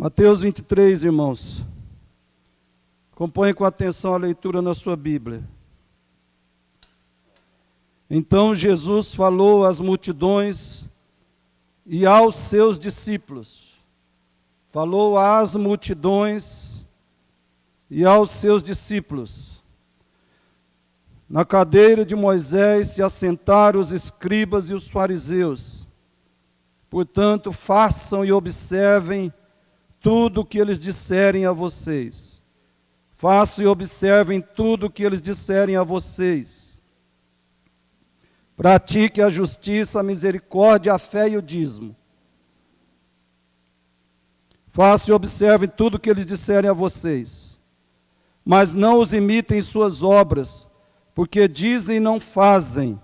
Mateus 23, irmãos. Acompanhe com atenção a leitura na sua Bíblia. Então Jesus falou às multidões e aos seus discípulos. Falou às multidões e aos seus discípulos. Na cadeira de Moisés se assentaram os escribas e os fariseus. Portanto, façam e observem tudo o que eles disserem a vocês. Façam e observem tudo o que eles disserem a vocês. Pratique a justiça, a misericórdia, a fé e o dízimo. Façam e observem tudo o que eles disserem a vocês. Mas não os imitem em suas obras, porque dizem e não fazem.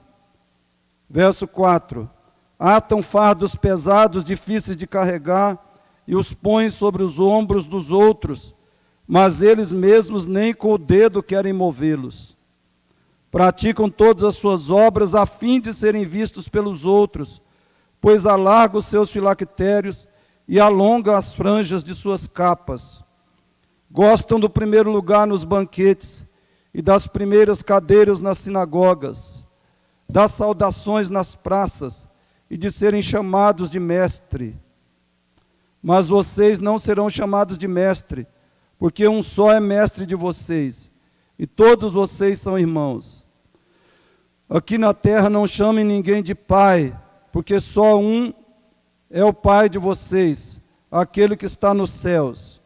Verso 4. Atam fardos pesados, difíceis de carregar, e os põem sobre os ombros dos outros, mas eles mesmos nem com o dedo querem movê-los. Praticam todas as suas obras a fim de serem vistos pelos outros, pois alargam os seus filactérios e alongam as franjas de suas capas. Gostam do primeiro lugar nos banquetes e das primeiras cadeiras nas sinagogas, das saudações nas praças e de serem chamados de mestre. Mas vocês não serão chamados de mestre, porque um só é mestre de vocês, e todos vocês são irmãos. Aqui na terra não chamem ninguém de pai, porque só um é o pai de vocês, aquele que está nos céus.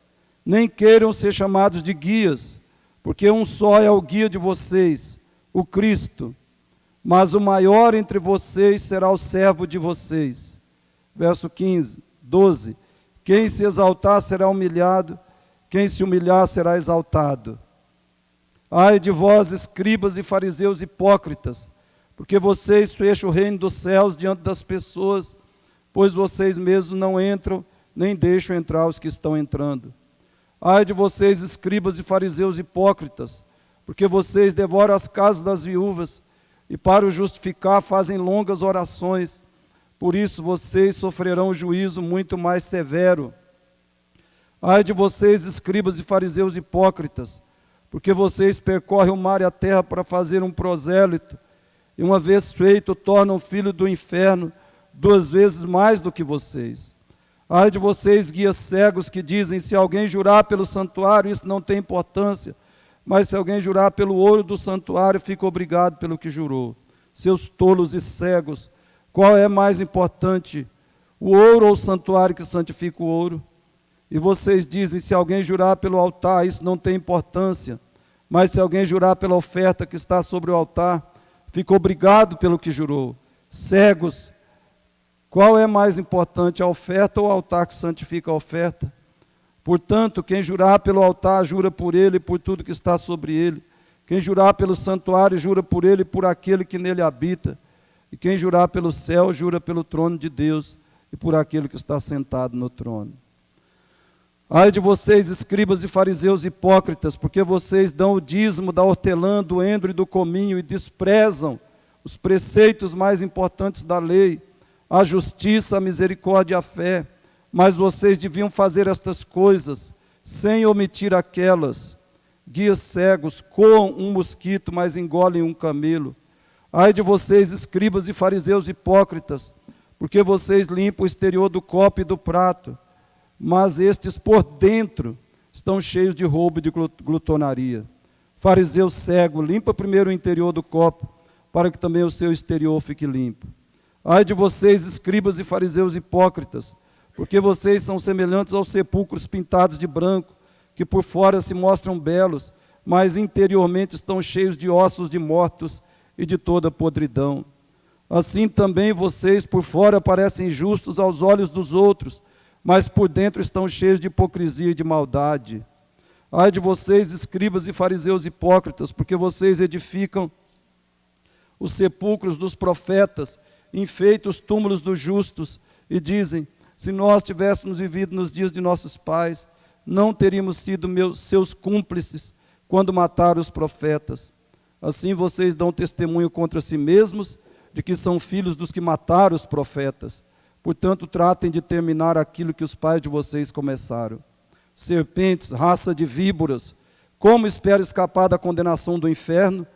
Nem queiram ser chamados de guias, porque um só é o guia de vocês, o Cristo. Mas o maior entre vocês será o servo de vocês. Verso 12. Quem se exaltar será humilhado, quem se humilhar será exaltado. Ai de vós, escribas e fariseus hipócritas, porque vocês fecham o reino dos céus diante das pessoas, pois vocês mesmos não entram, nem deixam entrar os que estão entrando. Ai de vocês, escribas e fariseus hipócritas, porque vocês devoram as casas das viúvas, e para o justificar fazem longas orações. Por isso vocês sofrerão juízo muito mais severo. Ai de vocês, escribas e fariseus hipócritas, porque vocês percorrem o mar e a terra para fazer um prosélito, e uma vez feito, tornam filho do inferno 2 vezes mais do que vocês. Ai de vocês, guias cegos, que dizem, se alguém jurar pelo santuário, isso não tem importância, mas se alguém jurar pelo ouro do santuário, fica obrigado pelo que jurou. Seus tolos e cegos, qual é mais importante, o ouro ou o santuário que santifica o ouro? E vocês dizem, se alguém jurar pelo altar, isso não tem importância, mas se alguém jurar pela oferta que está sobre o altar, fica obrigado pelo que jurou. Cegos, qual é mais importante, a oferta ou o altar que santifica a oferta? Portanto, quem jurar pelo altar, jura por ele e por tudo que está sobre ele. Quem jurar pelo santuário, jura por ele e por aquele que nele habita. E quem jurar pelo céu, jura pelo trono de Deus e por aquele que está sentado no trono. Ai de vocês, escribas e fariseus hipócritas, porque vocês dão o dízimo da hortelã, do endro e do cominho e desprezam os preceitos mais importantes da lei, a justiça, a misericórdia e a fé. Mas vocês deviam fazer estas coisas sem omitir aquelas. Guias cegos, coam um mosquito, mas engolem um camelo. Ai de vocês, escribas e fariseus hipócritas, porque vocês limpam o exterior do copo e do prato, mas estes por dentro estão cheios de roubo e de glutonaria. Fariseu cego, limpa primeiro o interior do copo, para que também o seu exterior fique limpo. Ai de vocês, escribas e fariseus hipócritas, porque vocês são semelhantes aos sepulcros pintados de branco, que por fora se mostram belos, mas interiormente estão cheios de ossos de mortos e de toda podridão. Assim também vocês por fora parecem justos aos olhos dos outros, mas por dentro estão cheios de hipocrisia e de maldade. Ai de vocês, escribas e fariseus hipócritas, porque vocês edificam os sepulcros dos profetas, enfeitam os túmulos dos justos, e dizem, se nós tivéssemos vivido nos dias de nossos pais, não teríamos sido seus cúmplices quando mataram os profetas. Assim vocês dão testemunho contra si mesmos, de que são filhos dos que mataram os profetas. Portanto, tratem de terminar aquilo que os pais de vocês começaram. Serpentes, raça de víboras, como espero escapar da condenação do inferno?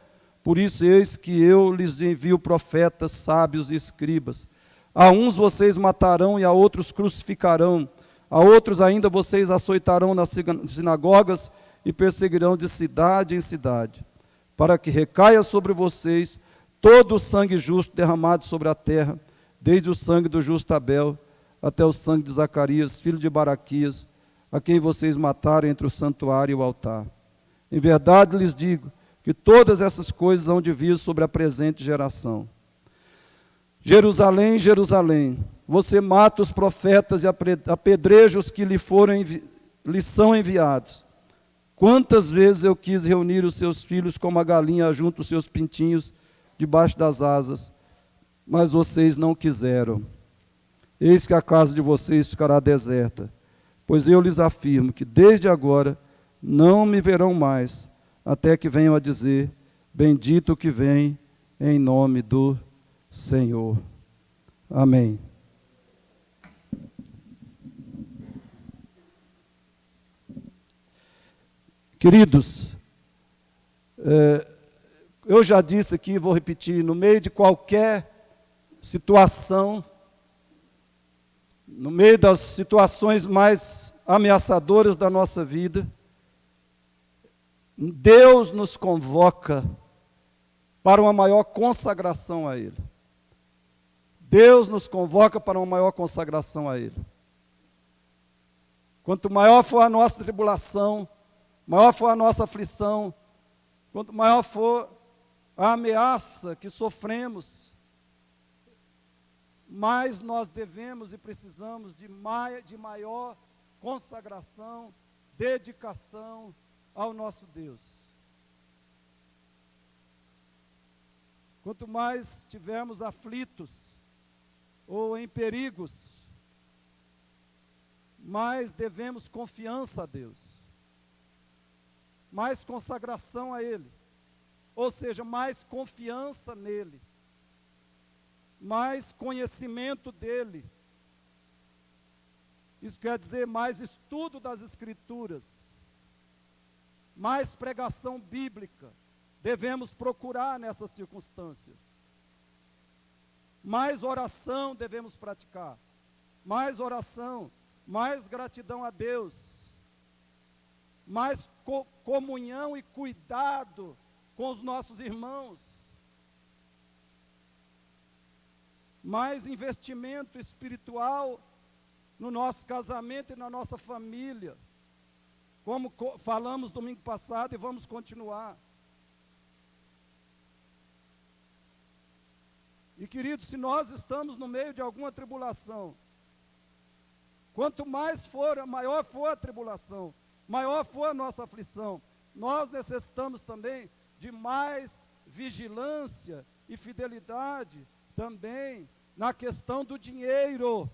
Por isso, eis que eu lhes envio profetas, sábios e escribas. A uns vocês matarão e a outros crucificarão. A outros ainda vocês açoitarão nas sinagogas e perseguirão de cidade em cidade, para que recaia sobre vocês todo o sangue justo derramado sobre a terra, desde o sangue do justo Abel até o sangue de Zacarias, filho de Baraquias, a quem vocês mataram entre o santuário e o altar. Em verdade lhes digo que todas essas coisas hão de vir sobre a presente geração. Jerusalém, Jerusalém, você mata os profetas e apedreja os que lhe são enviados. Quantas vezes eu quis reunir os seus filhos como a galinha junta os seus pintinhos debaixo das asas, mas vocês não quiseram. Eis que a casa de vocês ficará deserta, pois eu lhes afirmo que desde agora não me verão mais, até que venham a dizer, bendito o que vem em nome do Senhor. Amém. Queridos, eu já disse aqui, vou repetir, no meio de qualquer situação, no meio das situações mais ameaçadoras da nossa vida, Deus nos convoca para uma maior consagração a Ele. Deus nos convoca para uma maior consagração a Ele. Quanto maior for a nossa tribulação, maior for a nossa aflição, quanto maior for a ameaça que sofremos, mais nós devemos e precisamos de maior consagração, dedicação ao nosso Deus. Quanto mais estivermos aflitos ou em perigos, mais devemos confiança a Deus, mais consagração a Ele, ou seja, mais confiança nele, mais conhecimento dele. Isso quer dizer mais estudo das Escrituras, mais pregação bíblica devemos procurar nessas circunstâncias. Mais oração devemos praticar, mais oração, mais gratidão a Deus, mais comunhão e cuidado com os nossos irmãos, mais investimento espiritual no nosso casamento e na nossa família, como falamos domingo passado e vamos continuar. E queridos, se nós estamos no meio de alguma tribulação, quanto maior for a tribulação, maior for a nossa aflição, nós necessitamos também de mais vigilância e fidelidade também na questão do dinheiro.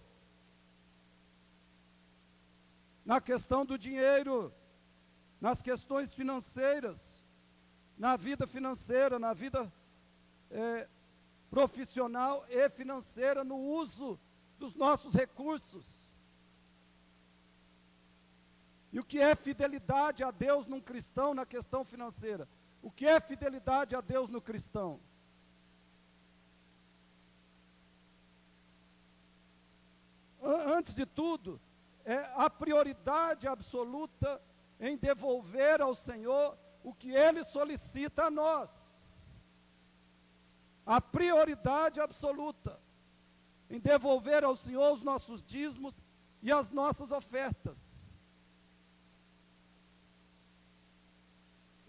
Na questão do dinheiro, nas questões financeiras, na vida financeira, na vida profissional e financeira, no uso dos nossos recursos. E o que é fidelidade a Deus num cristão na questão financeira? O que é fidelidade a Deus no cristão? Antes de tudo, é a prioridade absoluta em devolver ao Senhor o que Ele solicita a nós. A prioridade absoluta em devolver ao Senhor os nossos dízimos e as nossas ofertas.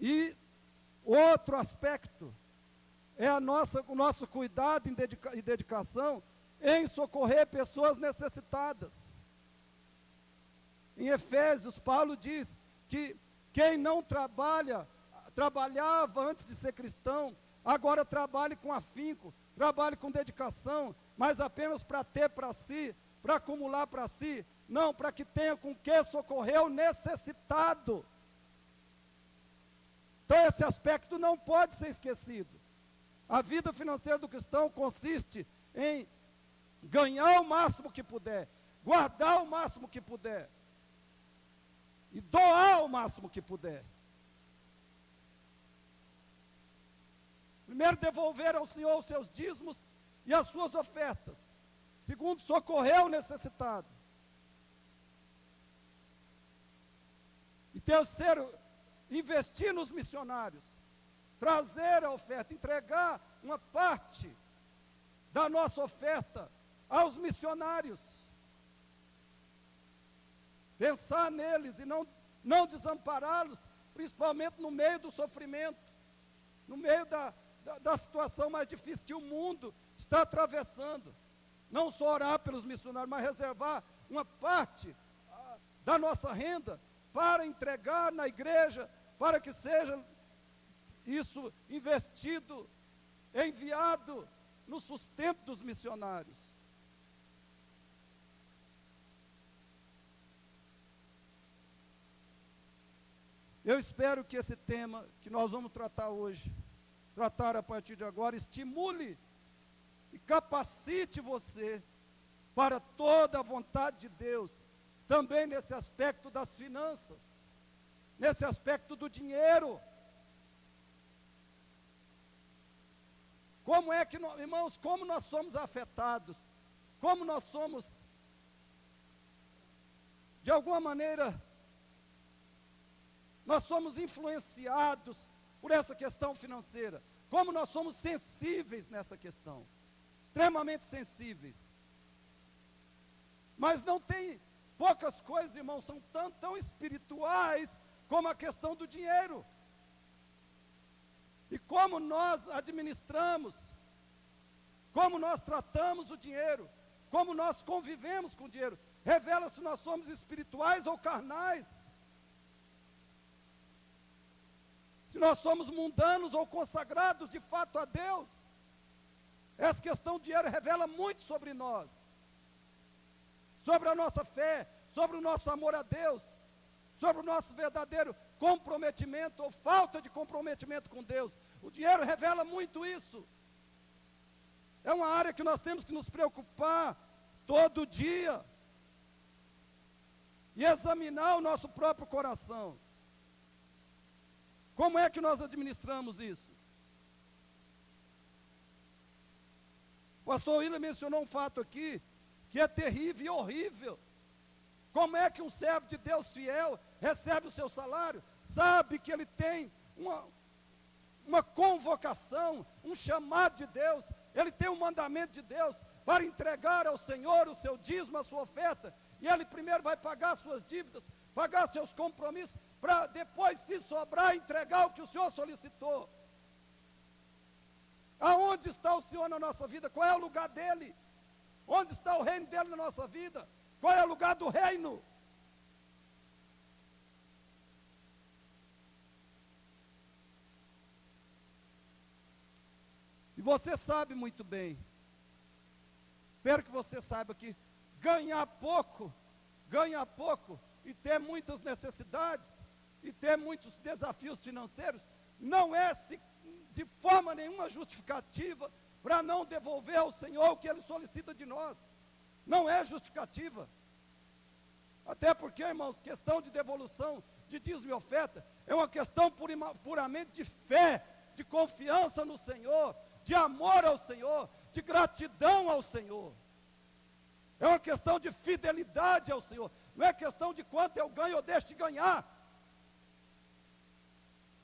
E outro aspecto é o nosso cuidado e dedicação em socorrer pessoas necessitadas. Em Efésios, Paulo diz que quem não trabalhava antes de ser cristão, agora trabalhe com afinco, trabalhe com dedicação, mas apenas para ter para si, para acumular para si, não, para que tenha com que socorrer o necessitado. Então esse aspecto não pode ser esquecido. A vida financeira do cristão consiste em ganhar o máximo que puder, guardar o máximo que puder e doar o máximo que puder. Primeiro, devolver ao Senhor os seus dízimos e as suas ofertas. Segundo, socorrer o necessitado. E terceiro, investir nos missionários. Trazer a oferta, entregar uma parte da nossa oferta aos missionários. Pensar neles e não desampará-los, principalmente no meio do sofrimento, no meio da situação mais difícil que o mundo está atravessando. Não só orar pelos missionários, mas reservar uma parte da nossa renda para entregar na igreja, para que seja isso investido, enviado no sustento dos missionários. Eu espero que esse tema que nós vamos tratar hoje, tratar a partir de agora, estimule e capacite você para toda a vontade de Deus, também nesse aspecto das finanças, nesse aspecto do dinheiro. Como é que, irmãos, como nós somos afetados, como nós somos, de alguma maneira, nós somos influenciados por essa questão financeira, como nós somos sensíveis nessa questão, extremamente sensíveis. Mas não tem poucas coisas, irmãos, são tão espirituais como a questão do dinheiro. E como nós administramos, como nós tratamos o dinheiro, como nós convivemos com o dinheiro, revela se nós somos espirituais ou carnais. Se nós somos mundanos ou consagrados de fato a Deus. Essa questão do dinheiro revela muito sobre nós, sobre a nossa fé, sobre o nosso amor a Deus, sobre o nosso verdadeiro comprometimento ou falta de comprometimento com Deus. O dinheiro revela muito isso. É uma área que nós temos que nos preocupar todo dia e examinar o nosso próprio coração. Como é que nós administramos isso? O pastor William mencionou um fato aqui, que é terrível e horrível. Como é que um servo de Deus fiel recebe o seu salário? Sabe que ele tem uma convocação, um chamado de Deus, ele tem um mandamento de Deus para entregar ao Senhor o seu dízimo, a sua oferta, e ele primeiro vai pagar suas dívidas, pagar seus compromissos, para depois, se sobrar, entregar o que o Senhor solicitou. Aonde está o Senhor na nossa vida? Qual é o lugar dele? Onde está o reino dele na nossa vida? Qual é o lugar do reino? E você sabe muito bem, espero que você saiba que ganhar pouco e ter muitas necessidades, e ter muitos desafios financeiros, não é de forma nenhuma justificativa para não devolver ao Senhor o que Ele solicita de nós. Não é justificativa. Até porque, irmãos, questão de devolução de dízimo e oferta é uma questão puramente de fé, de confiança no Senhor, de amor ao Senhor, de gratidão ao Senhor. É uma questão de fidelidade ao Senhor. Não é questão de quanto eu ganho ou deixo de ganhar.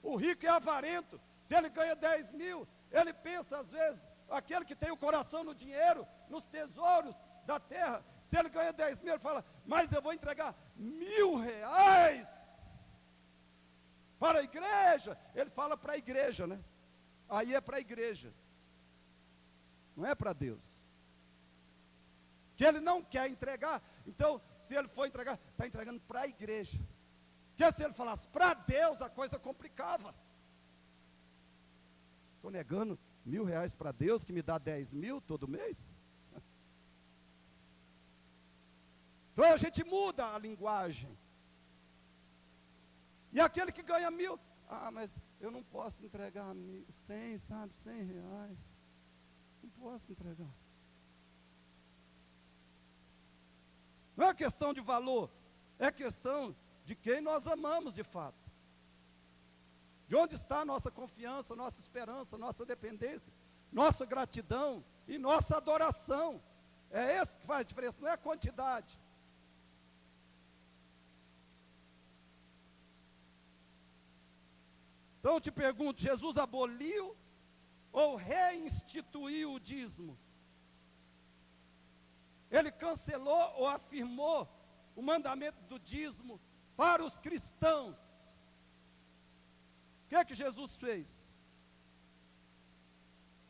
O rico é avarento. Se ele ganha 10 mil, ele pensa às vezes, aquele que tem o coração no dinheiro, nos tesouros da terra, se ele ganha 10 mil, ele fala, mas eu vou entregar R$1.000 para a igreja. Ele fala para a igreja, né? Aí é para a igreja, não é para Deus. Que ele não quer entregar, então, se ele for entregar, está entregando para a igreja. Porque se ele falasse para Deus, a coisa complicava. Estou negando R$1.000 para Deus, que me dá 10 mil todo mês? Então a gente muda a linguagem. E aquele que ganha 1.000, mas eu não posso entregar 100, sabe, R$100. Não posso entregar. questão de valor, é questão de quem nós amamos de fato. De onde está a nossa confiança, nossa esperança, nossa dependência, nossa gratidão e nossa adoração. É esse que faz diferença, não é a quantidade. Então eu te pergunto, Jesus aboliu ou reinstituiu o dízimo? Ele cancelou ou afirmou o mandamento do dízimo para os cristãos? O que é que Jesus fez?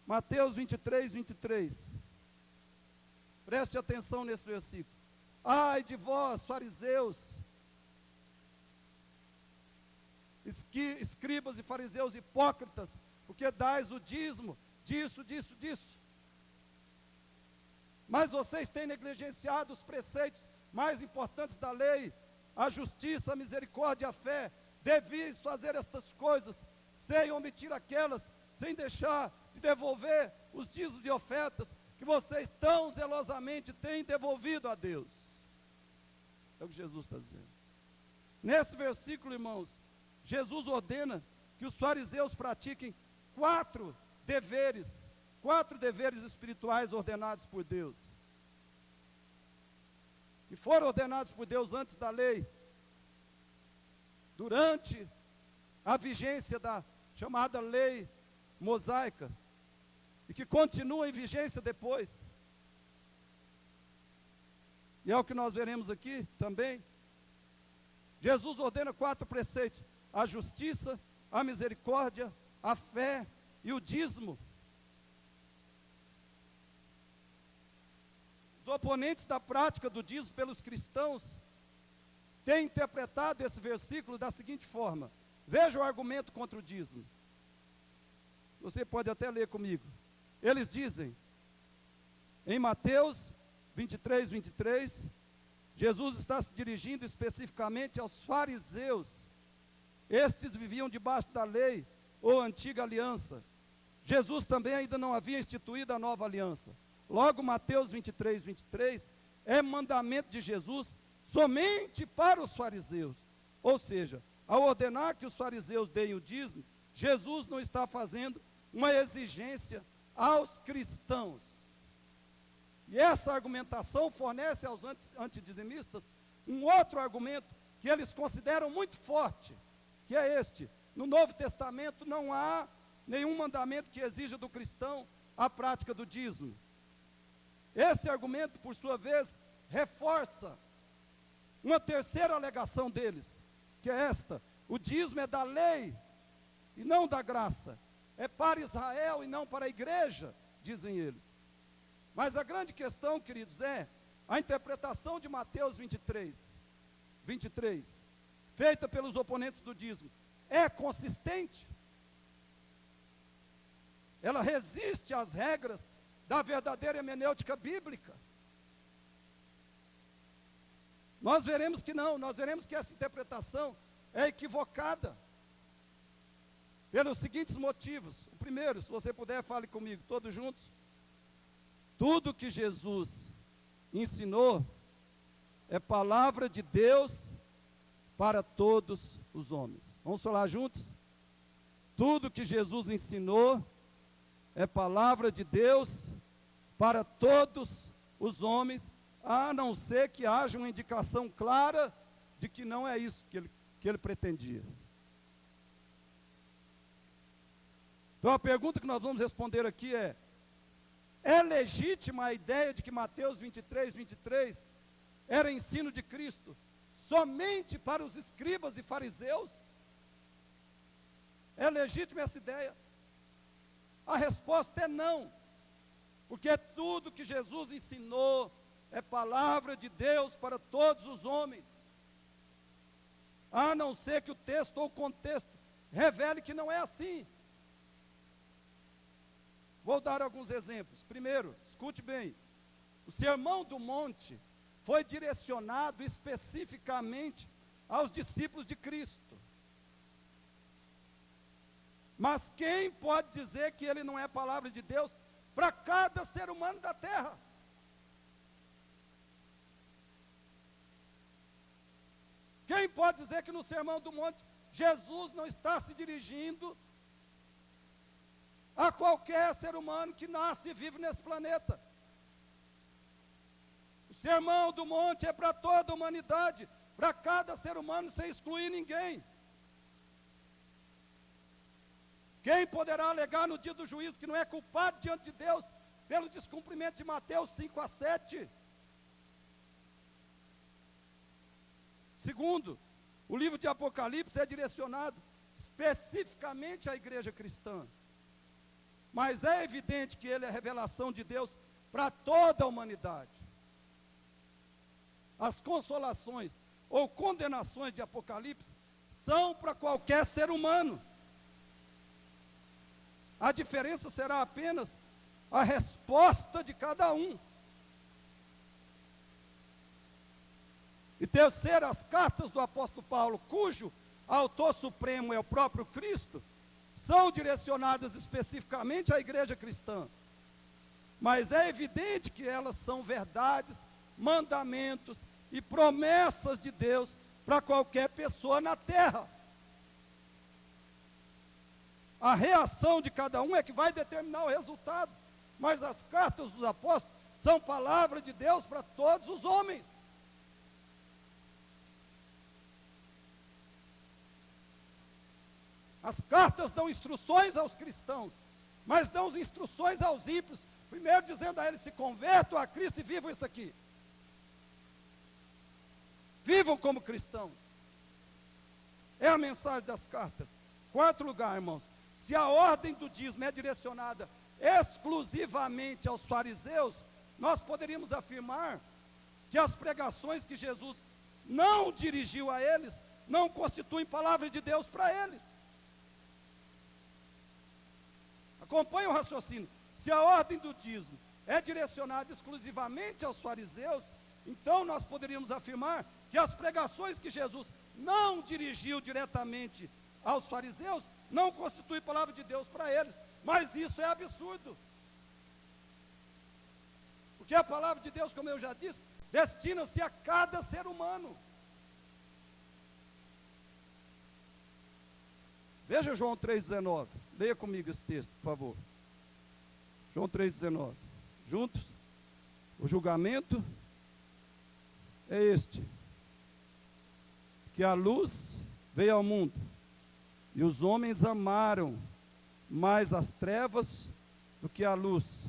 Mateus 23, 23. Preste atenção nesse versículo. Ai de vós, fariseus, escribas e fariseus hipócritas, porque dais o dízimo disso, disso, disso. Mas vocês têm negligenciado os preceitos mais importantes da lei, a justiça, a misericórdia e a fé. Devias fazer estas coisas, sem omitir aquelas, sem deixar de devolver os dízimos de ofertas que vocês tão zelosamente têm devolvido a Deus. É o que Jesus está dizendo. Nesse versículo, irmãos, Jesus ordena que os fariseus pratiquem 4 deveres espirituais ordenados por Deus. Que foram ordenados por Deus antes da lei, durante a vigência da chamada lei mosaica, e que continua em vigência depois. E é o que nós veremos aqui também. Jesus ordena 4 preceitos: a justiça, a misericórdia, a fé e o dízimo. Os oponentes da prática do dízimo pelos cristãos têm interpretado esse versículo da seguinte forma. Veja o argumento contra o dízimo. Você pode até ler comigo. Eles dizem, em Mateus 23, 23, Jesus está se dirigindo especificamente aos fariseus. Estes viviam debaixo da lei ou antiga aliança. Jesus também ainda não havia instituído a nova aliança. Logo, Mateus 23, 23, é mandamento de Jesus somente para os fariseus. Ou seja, ao ordenar que os fariseus deem o dízimo, Jesus não está fazendo uma exigência aos cristãos. E essa argumentação fornece aos antidizimistas um outro argumento que eles consideram muito forte, que é este: no Novo Testamento não há nenhum mandamento que exija do cristão a prática do dízimo. Esse argumento, por sua vez, reforça uma terceira alegação deles, que é esta: o dízimo é da lei e não da graça, é para Israel e não para a igreja, dizem eles. Mas a grande questão, queridos, é a interpretação de Mateus 23, feita pelos oponentes do dízimo, é consistente? Ela resiste às regras da verdadeira hermenêutica bíblica? Nós veremos que não, nós veremos que essa interpretação é equivocada, pelos seguintes motivos. O primeiro, se você puder, fale comigo, todos juntos. Tudo que Jesus ensinou é palavra de Deus para todos os homens. Vamos falar juntos? Tudo que Jesus ensinou é palavra de Deus para todos os homens, a não ser que haja uma indicação clara de que não é isso que ele pretendia. Então a pergunta que nós vamos responder aqui é legítima a ideia de que Mateus 23, 23 era ensino de Cristo somente para os escribas e fariseus? É legítima essa ideia? A resposta é não, porque tudo que Jesus ensinou é palavra de Deus para todos os homens, a não ser que o texto ou o contexto revele que não é assim. Vou dar alguns exemplos. Primeiro, escute bem, o Sermão do Monte foi direcionado especificamente aos discípulos de Cristo. Mas quem pode dizer que ele não é palavra de Deus para cada ser humano da terra? pode dizer que no Sermão do Monte, Jesus não está se dirigindo a qualquer ser humano que nasce e vive nesse planeta. O Sermão do Monte é para toda a humanidade, para cada ser humano, sem excluir ninguém. Quem poderá alegar no dia do juízo que não é culpado diante de Deus pelo descumprimento de Mateus 5:7? Segundo, o livro de Apocalipse é direcionado especificamente à igreja cristã. Mas é evidente que ele é a revelação de Deus para toda a humanidade. As consolações ou condenações de Apocalipse são para qualquer ser humano. A diferença será apenas a resposta de cada um. E terceiro, as cartas do apóstolo Paulo, cujo autor supremo é o próprio Cristo, são direcionadas especificamente à igreja cristã. Mas é evidente que elas são verdades, mandamentos e promessas de Deus para qualquer pessoa na terra. A reação de cada um é que vai determinar o resultado. Mas as cartas dos apóstolos são palavra de Deus para todos os homens. As cartas dão instruções aos cristãos, mas dão instruções aos ímpios, primeiro dizendo a eles: se convertam a Cristo e vivam isso aqui. Vivam como cristãos. É a mensagem das cartas. Quarto lugar, irmãos, se a ordem do dízimo é direcionada exclusivamente aos fariseus, nós poderíamos afirmar que as pregações que Jesus não dirigiu a eles não constituem palavra de Deus para eles. Acompanhe o raciocínio. Se a ordem do dízimo é direcionada exclusivamente aos fariseus, então nós poderíamos afirmar que as pregações que Jesus não dirigiu diretamente aos fariseus não constituem palavra de Deus para eles. Mas isso é absurdo. Porque a palavra de Deus, como eu já disse, destina-se a cada ser humano. Veja João 3,19. Leia comigo esse texto, por favor. João 3,19. Juntos? O julgamento é este: que a luz veio ao mundo, e os homens amaram mais as trevas do que a luz,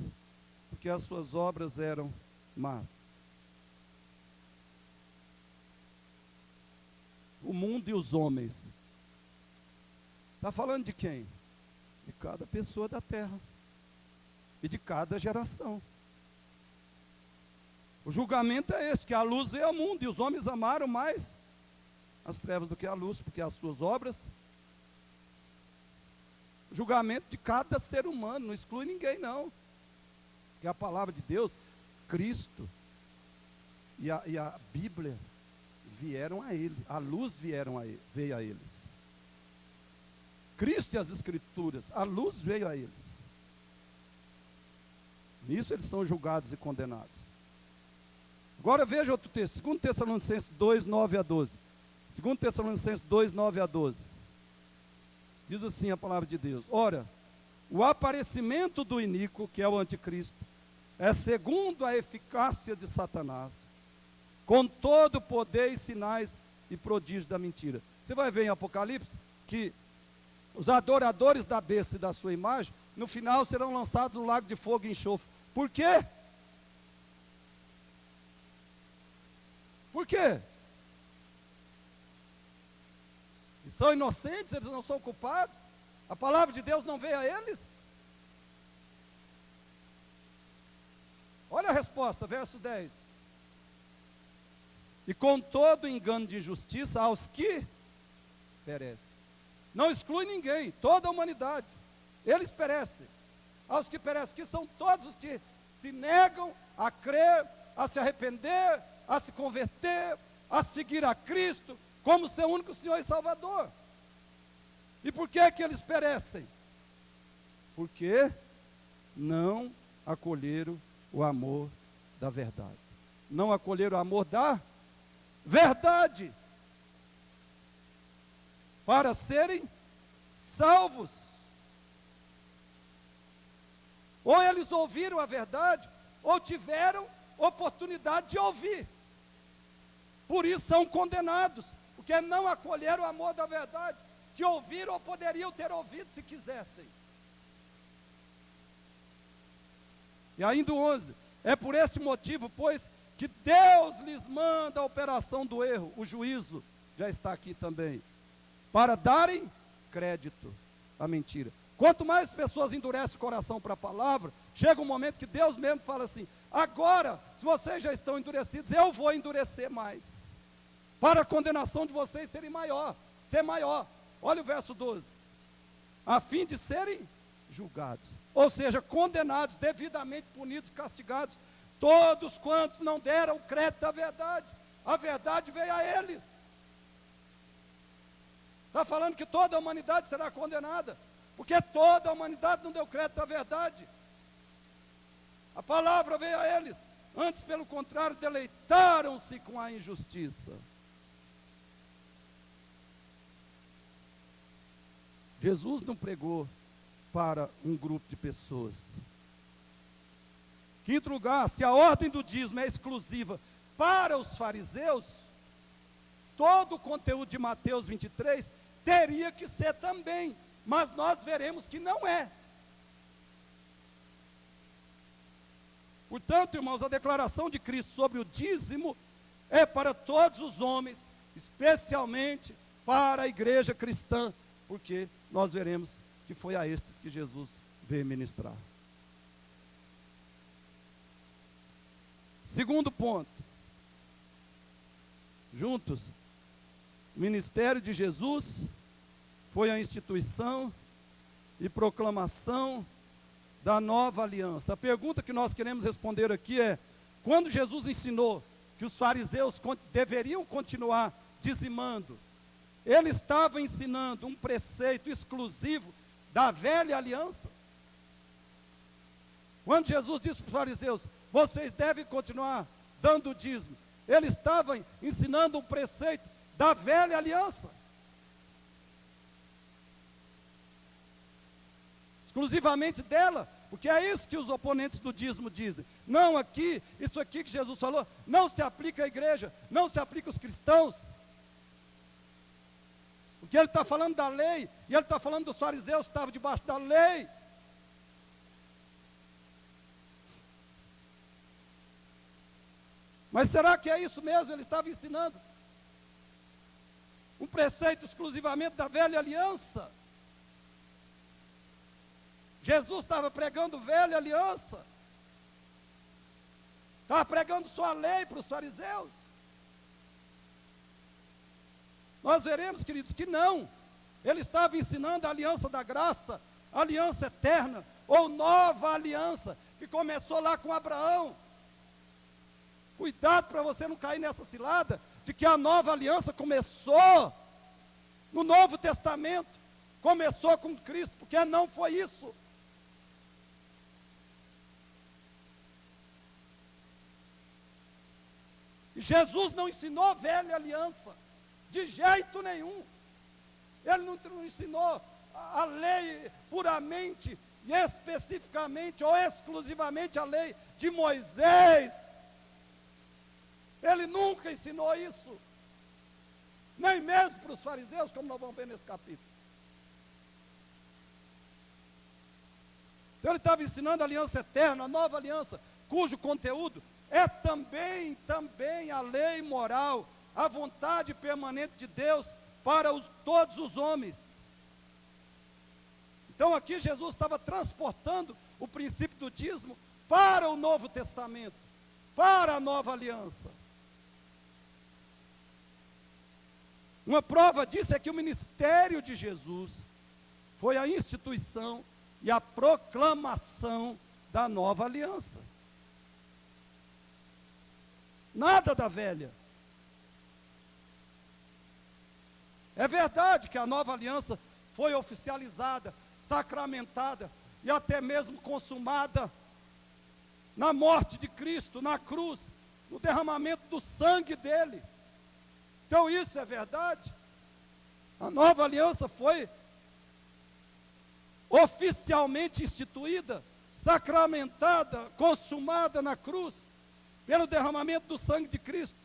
porque as suas obras eram más. O mundo e os homens. Está falando de quem? De cada pessoa da terra. E de cada geração. O julgamento é esse, que a luz veio ao mundo, e os homens amaram mais as trevas do que a luz, porque as suas obras. O julgamento de cada ser humano, não exclui ninguém não. Porque a palavra de Deus, Cristo e a Bíblia vieram a ele, a luz veio a eles. Cristo e as Escrituras, a luz veio a eles. Nisso eles são julgados e condenados. Agora veja outro texto, 2 Tessalonicenses 2, 9 a 12. 2 Tessalonicenses 2, 9 a 12. Diz assim a palavra de Deus: ora, o aparecimento do iníquo, que é o anticristo, é segundo a eficácia de Satanás, com todo o poder e sinais e prodígios da mentira. Você vai ver em Apocalipse que os adoradores da besta e da sua imagem, no final serão lançados no lago de fogo e enxofre. Por quê? Por quê? E são inocentes, eles não são culpados? A palavra de Deus não veio a eles? Olha a resposta, verso 10. E com todo engano de injustiça aos que perecem. Não exclui ninguém, toda a humanidade. Eles perecem. Aos que perecem, que são todos os que se negam a crer, a se arrepender, a se converter, a seguir a Cristo como seu único Senhor e Salvador. E por que que eles perecem? Porque não acolheram o amor da verdade. Não acolheram o amor da verdade. para serem salvos. Ou eles ouviram a verdade, ou tiveram oportunidade de ouvir. Por isso são condenados, porque não acolheram o amor da verdade, que ouviram ou poderiam ter ouvido se quisessem. E ainda o 11, é por este motivo, pois, que Deus lhes manda a operação do erro, o juízo já está aqui também, para darem crédito à mentira. Quanto mais pessoas endurecem o coração para a palavra, chega um momento que Deus mesmo fala assim: agora, se vocês já estão endurecidos, eu vou endurecer mais, para a condenação de vocês ser maior. Olha o verso 12, a fim de serem julgados, ou seja, condenados, devidamente punidos, castigados, todos quantos não deram crédito à verdade, a verdade veio a eles. Está falando que toda a humanidade será condenada, porque toda a humanidade não deu crédito à verdade. A palavra veio a eles, antes pelo contrário, deleitaram-se com a injustiça. Jesus não pregou para um grupo de pessoas. Quinto lugar, se a ordem do dízimo é exclusiva para os fariseus, todo o conteúdo de Mateus 23 teria que ser também, mas nós veremos que não é. Portanto, irmãos, a declaração de Cristo sobre o dízimo é para todos os homens, especialmente para a igreja cristã, porque nós veremos que foi a estes que Jesus veio ministrar. Segundo ponto, juntos, o ministério de Jesus foi a instituição e proclamação da nova aliança. A pergunta que nós queremos responder aqui é: quando Jesus ensinou que os fariseus deveriam continuar dizimando, ele estava ensinando um preceito exclusivo da velha aliança? Quando Jesus disse para os fariseus: vocês devem continuar dando o dízimo, ele estava ensinando um preceito da velha aliança, exclusivamente dela, porque é isso que os oponentes do dízimo dizem. Não, aqui, isso aqui que Jesus falou, não se aplica à igreja, não se aplica aos cristãos, porque ele está falando da lei, e ele está falando dos fariseus que estavam debaixo da lei. Mas será que é isso mesmo? Ele estava ensinando um preceito exclusivamente da velha aliança? Jesus estava pregando velha aliança, estava pregando sua lei para os fariseus. Nós veremos, queridos, que não. Ele estava ensinando a aliança da graça, a aliança eterna, ou nova aliança, que começou lá com Abraão. Cuidado para você não cair nessa cilada, de que a nova aliança começou no Novo Testamento, começou com Cristo, porque não foi isso. Jesus não ensinou velha aliança, de jeito nenhum. Ele não ensinou a lei puramente e especificamente ou exclusivamente a lei de Moisés. Ele nunca ensinou isso, nem mesmo para os fariseus, como nós vamos ver nesse capítulo. Então ele estava ensinando a aliança eterna, a nova aliança, cujo conteúdo é também a lei moral, a vontade permanente de Deus para todos os homens. Então aqui Jesus estava transportando o princípio do dízimo para o Novo Testamento, para a nova aliança. Uma prova disso é que o ministério de Jesus foi a instituição e a proclamação da nova aliança. Nada da velha. É verdade que a nova aliança foi oficializada, sacramentada e até mesmo consumada na morte de Cristo, na cruz, no derramamento do sangue dele. Então isso é verdade. A nova aliança foi oficialmente instituída, sacramentada, consumada na cruz, pelo derramamento do sangue de Cristo.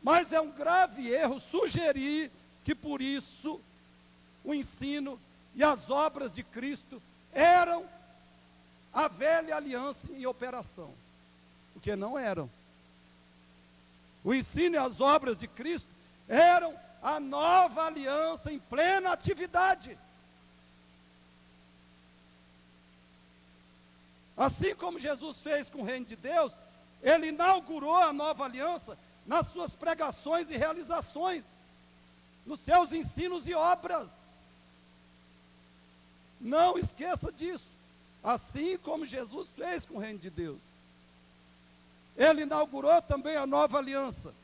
Mas é um grave erro sugerir que por isso o ensino e as obras de Cristo eram a velha aliança em operação, porque não eram. O ensino e as obras de Cristo eram a nova aliança em plena atividade. Assim como Jesus fez com o reino de Deus, ele inaugurou a nova aliança nas suas pregações e realizações, nos seus ensinos e obras. Não esqueça disso. Assim como Jesus fez com o reino de Deus, ele inaugurou também a nova aliança,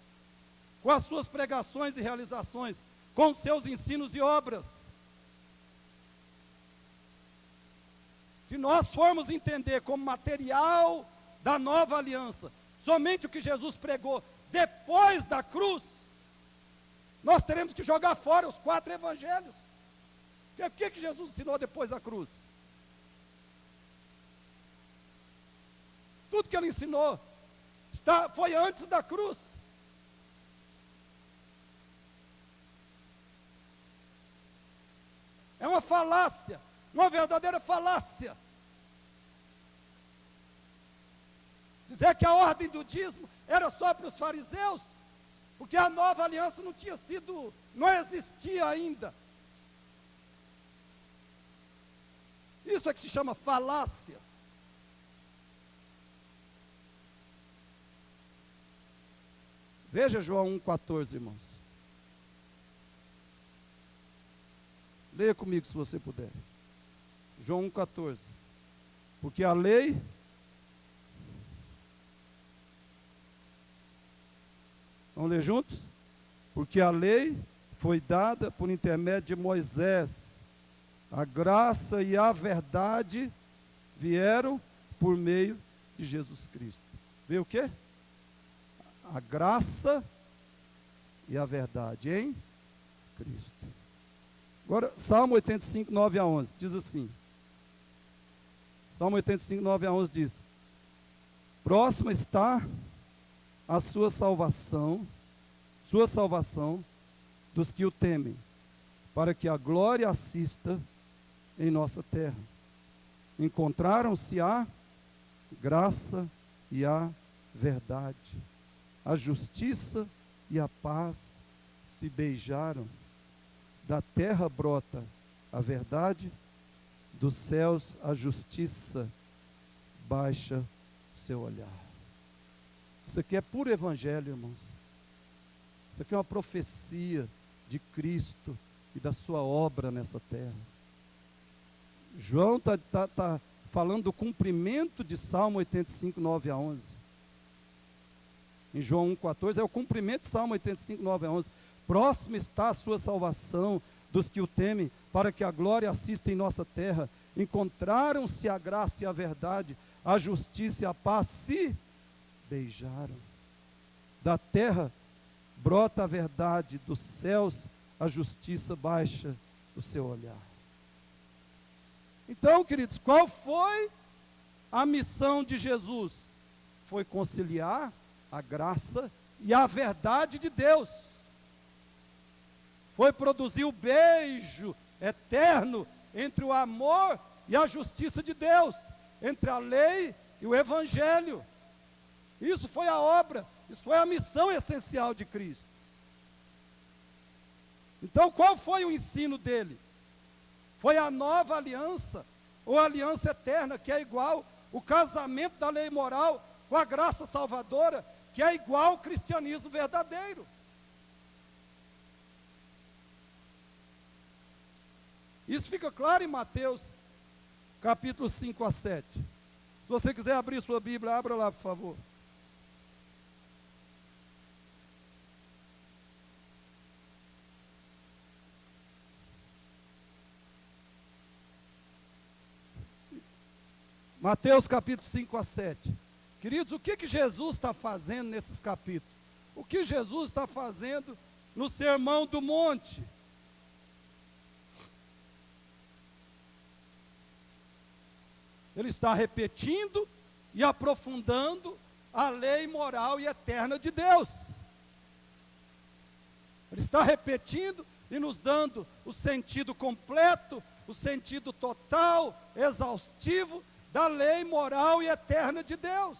com as suas pregações e realizações, com seus ensinos e obras. Se nós formos entender como material da nova aliança, somente o que Jesus pregou depois da cruz, nós teremos que jogar fora os 4 evangelhos. O que Jesus ensinou depois da cruz? Tudo que ele ensinou foi antes da cruz. É uma falácia, uma verdadeira falácia. Dizer que a ordem do dízimo era só para os fariseus, porque a nova aliança não existia ainda. Isso é que se chama falácia. Veja João 1,14, irmãos. Leia comigo se você puder. João 1,14. Porque a lei... Vamos ler juntos? Porque a lei foi dada por intermédio de Moisés. A graça e a verdade vieram por meio de Jesus Cristo. Veio o quê? A graça e a verdade em Cristo. Agora, Salmo 85, 9 a 11, diz assim. Salmo 85, 9 a 11 diz: próxima está a sua salvação dos que o temem, para que a glória assista em nossa terra. Encontraram-se a graça e a verdade. A justiça e a paz se beijaram. Da terra brota a verdade, dos céus a justiça baixa seu olhar. Isso aqui é puro evangelho, irmãos. Isso aqui é uma profecia de Cristo e da sua obra nessa terra. João está falando do cumprimento de Salmo 85, 9 a 11. Em João 1,14 é o cumprimento de Salmo 85, 9 a 11. Próximo está a sua salvação dos que o temem, para que a glória assista em nossa terra. Encontraram-se a graça e a verdade, a justiça e a paz se beijaram. Da terra brota a verdade, dos céus a justiça baixa o seu olhar. Então, queridos, qual foi a missão de Jesus? Foi conciliar a graça e a verdade de Deus. Foi produzir o beijo eterno entre o amor e a justiça de Deus, entre a lei e o evangelho. Isso foi a obra, isso foi a missão essencial de Cristo. Então, qual foi o ensino dele? Foi a nova aliança, ou a aliança eterna, que é igual o casamento da lei moral com a graça salvadora, que é igual ao cristianismo verdadeiro. Isso fica claro em Mateus, capítulo 5 a 7. Se você quiser abrir sua Bíblia, abra lá, por favor. Mateus capítulo 5 a 7. Queridos, o que Jesus está fazendo nesses capítulos? O que Jesus está fazendo no Sermão do Monte. Ele está repetindo e aprofundando a lei moral e eterna de Deus. Ele está repetindo e nos dando o sentido completo, o sentido total, exaustivo da lei moral e eterna de Deus.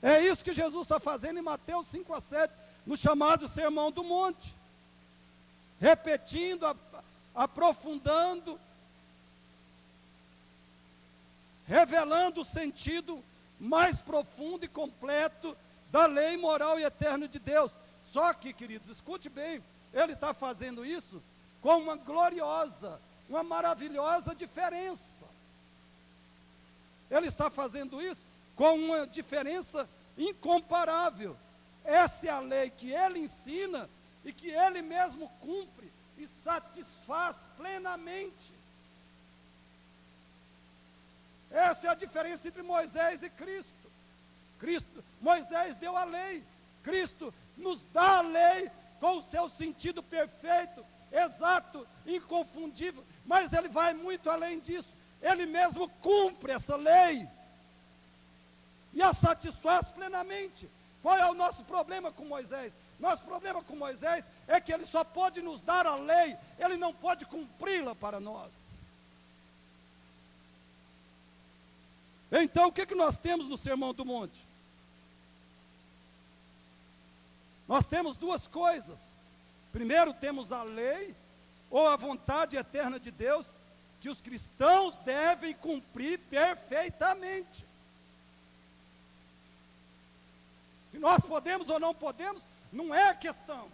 É isso que Jesus está fazendo em Mateus 5 a 7, no chamado Sermão do Monte. Repetindo, aprofundando, revelando o sentido mais profundo e completo da lei moral e eterna de Deus. Só que, queridos, escute bem, ele está fazendo isso com uma gloriosa, uma maravilhosa diferença. Ele está fazendo isso com uma diferença incomparável. Essa é a lei que ele ensina e que ele mesmo cumpre e satisfaz plenamente. Essa é a diferença entre Moisés e Cristo. Moisés deu a lei, Cristo nos dá a lei com o seu sentido perfeito, exato, inconfundível, mas ele vai muito além disso. Ele mesmo cumpre essa lei e a satisfaz plenamente. Qual é o nosso problema com Moisés? Nosso problema com Moisés é que ele só pode nos dar a lei, ele não pode cumpri-la para nós. Então, o que nós temos no Sermão do Monte? Nós temos duas coisas. Primeiro, temos a lei, ou a vontade eterna de Deus, que os cristãos devem cumprir perfeitamente. Se nós podemos ou não podemos, não é a questão.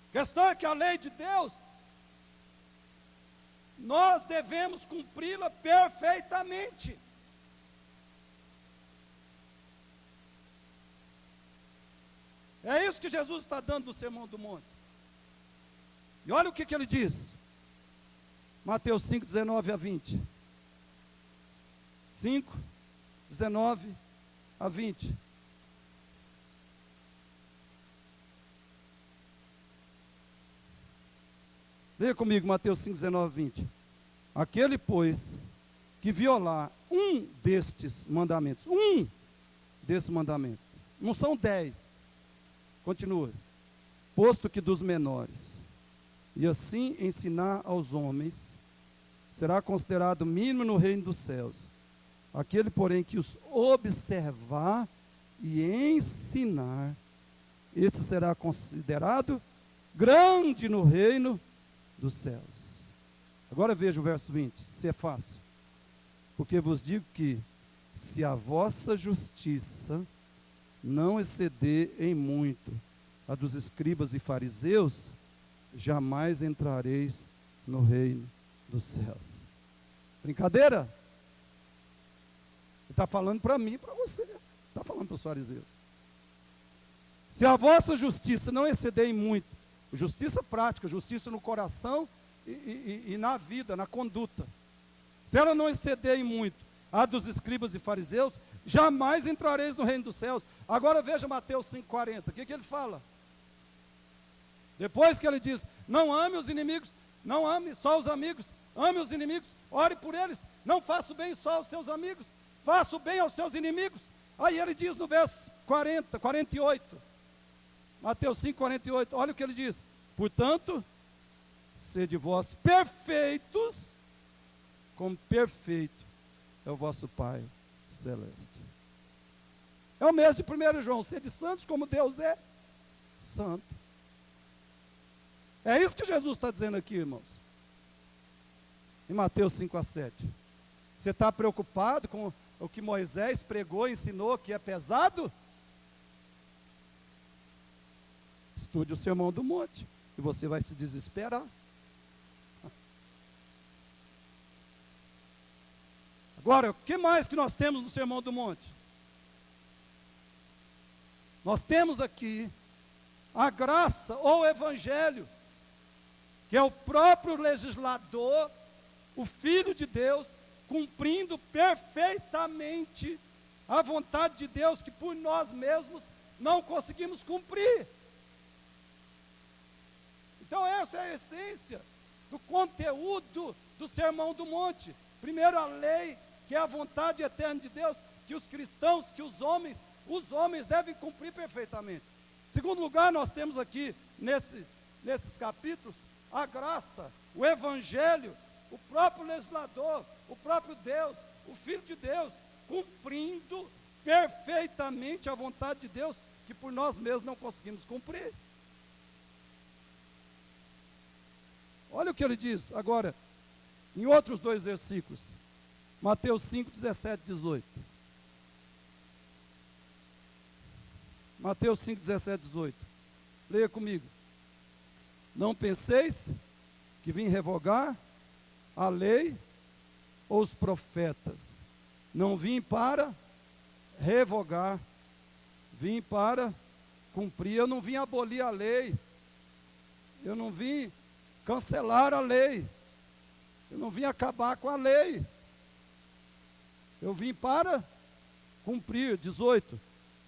A questão é que a lei de Deus, nós devemos cumpri-la perfeitamente. É isso que Jesus está dando no Sermão do Monte. E olha o que ele diz. Mateus 5, 19 a 20. 5, 19 a 20. Leia comigo Mateus 5, 19 a 20. Aquele, pois, que violar um destes mandamentos, não são 10, continua, posto que dos menores, e assim ensinar aos homens, será considerado mínimo no reino dos céus. Aquele, porém, que os observar e ensinar, esse será considerado grande no reino dos céus. Agora veja o verso 20, se é fácil. Porque vos digo que, se a vossa justiça não exceder em muito a dos escribas e fariseus, jamais entrareis no reino dos céus. Brincadeira? Ele está falando para mim e para você. Está falando para os fariseus. Se a vossa justiça não exceder em muito, justiça prática, justiça no coração e na vida, na conduta. Se ela não exceder em muito a dos escribas e fariseus, jamais entrareis no reino dos céus. Agora veja Mateus 5,40. O que ele fala? Depois que ele diz, não ame os inimigos, não ame só os amigos, ame os inimigos, ore por eles, não faça o bem só aos seus amigos, faça o bem aos seus inimigos. Aí ele diz no verso 48, Mateus 5,48, olha o que ele diz. Portanto, sede vós perfeitos, como perfeito é o vosso Pai Celeste. É o mesmo de 1 João, sede santos como Deus é santo. É isso que Jesus está dizendo aqui, irmãos. Em Mateus 5 a 7. Você está preocupado com o que Moisés pregou e ensinou que é pesado? Estude o Sermão do Monte e você vai se desesperar. Agora, o que mais que nós temos no Sermão do Monte? Nós temos aqui a graça ou o Evangelho, que é o próprio legislador, o Filho de Deus, cumprindo perfeitamente a vontade de Deus, que por nós mesmos não conseguimos cumprir. Então essa é a essência do conteúdo do Sermão do Monte. Primeiro, a lei, que é a vontade eterna de Deus, que os cristãos, que os homens devem cumprir perfeitamente. Segundo lugar, nós temos aqui, nesses capítulos, a graça, o evangelho, o próprio legislador, o próprio Deus, o Filho de Deus, cumprindo perfeitamente a vontade de Deus, que por nós mesmos não conseguimos cumprir. Olha o que ele diz agora, em outros dois versículos, Mateus 5, 17, 18. Mateus 5, 17, 18. Leia comigo. Não penseis que vim revogar a lei ou os profetas. Não vim para revogar, vim para cumprir. Eu não vim abolir a lei, eu não vim cancelar a lei, eu não vim acabar com a lei, eu vim para cumprir. 18.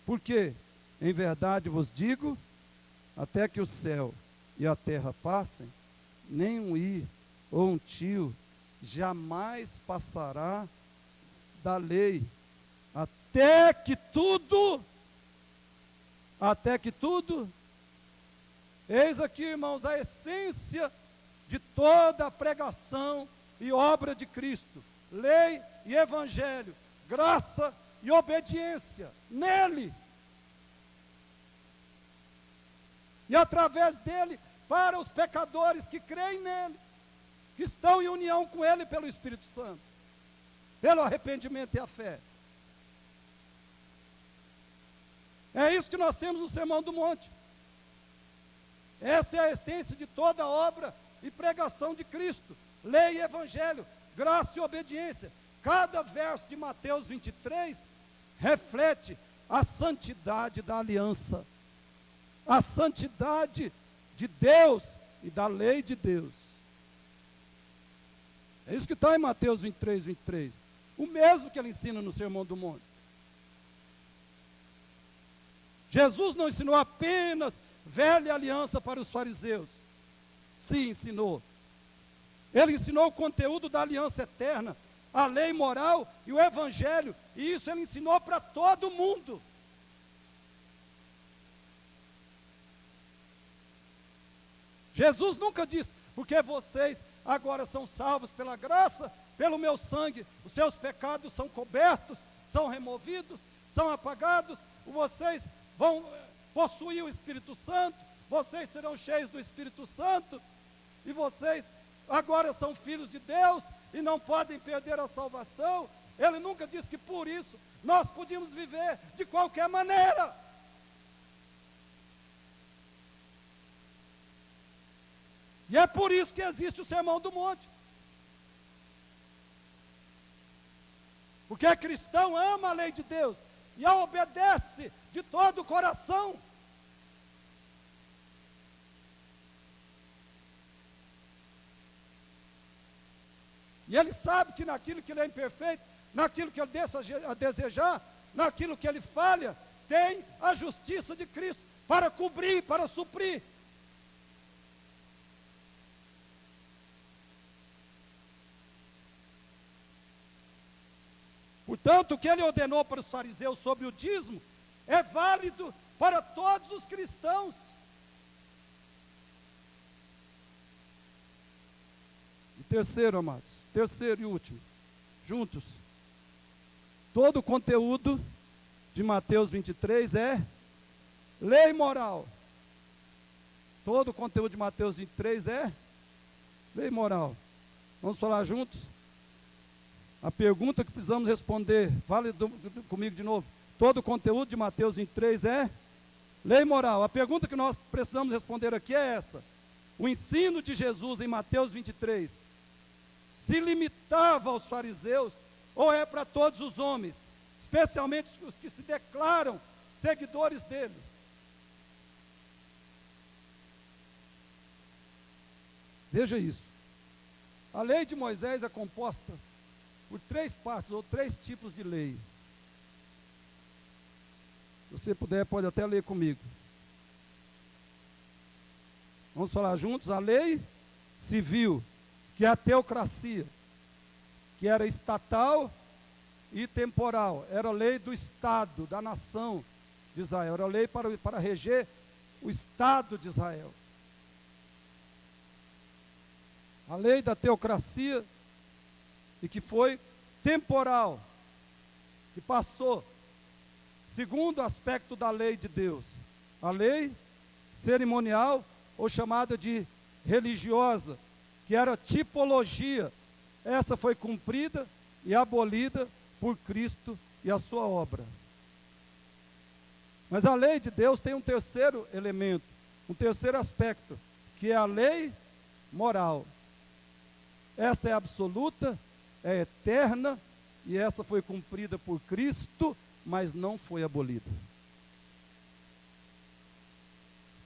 Porque, em verdade vos digo, até que o céu e a terra passem, nem um i ou um tio jamais passará da lei, até que tudo, eis aqui, irmãos, a essência de toda a pregação e obra de Cristo: lei e evangelho, graça e obediência nele, e através dele, para os pecadores que creem nele, que estão em união com ele pelo Espírito Santo, pelo arrependimento e a fé. É isso que nós temos no Sermão do Monte. Essa é a essência de toda a obra e pregação de Cristo: lei e evangelho, graça e obediência. Cada verso de Mateus 23 reflete a santidade da aliança, a santidade de Deus e da lei de Deus. É isso que está em Mateus 23, 23. O mesmo que ele ensina no Sermão do Monte. Jesus não ensinou apenas velha aliança para os fariseus. Sim, ensinou. Ele ensinou o conteúdo da aliança eterna, a lei moral e o evangelho. E isso ele ensinou para todo mundo. Jesus nunca disse: porque vocês agora são salvos pela graça, pelo meu sangue, os seus pecados são cobertos, são removidos, são apagados, vocês vão possuir o Espírito Santo, vocês serão cheios do Espírito Santo, e vocês agora são filhos de Deus e não podem perder a salvação. Ele nunca disse que por isso nós podíamos viver de qualquer maneira. E é por isso que existe o Sermão do Monte. Porque cristão ama a lei de Deus e a obedece de todo o coração. E ele sabe que naquilo que ele é imperfeito, naquilo que ele deixa a desejar, naquilo que ele falha, tem a justiça de Cristo para cobrir, para suprir. Portanto, o que ele ordenou para os fariseus sobre o dízimo é válido para todos os cristãos. E terceiro, amados, terceiro e último, juntos, todo o conteúdo de Mateus 23 é lei moral. Todo o conteúdo de Mateus 23 é lei moral. Vamos falar juntos? A pergunta que precisamos responder, fale comigo de novo. Todo o conteúdo de Mateus 23 é lei moral. A pergunta que nós precisamos responder aqui é essa: o ensino de Jesus em Mateus 23 se limitava aos fariseus ou é para todos os homens, especialmente os que se declaram seguidores dele? Veja isso. A lei de Moisés é composta por 3 partes, ou 3 tipos de lei. Se você puder, pode até ler comigo. Vamos falar juntos? A lei civil, que é a teocracia, que era estatal e temporal. Era a lei do Estado, da nação de Israel. Era a lei para reger o Estado de Israel. A lei da teocracia, e que foi temporal, que passou, segundo aspecto da lei de Deus, a lei cerimonial, ou chamada de religiosa, que era tipologia. Essa foi cumprida e abolida por Cristo e a sua obra. Mas a lei de Deus tem um terceiro elemento, um terceiro aspecto, que é a lei moral. Essa é absoluta, é eterna, e essa foi cumprida por Cristo, mas não foi abolida.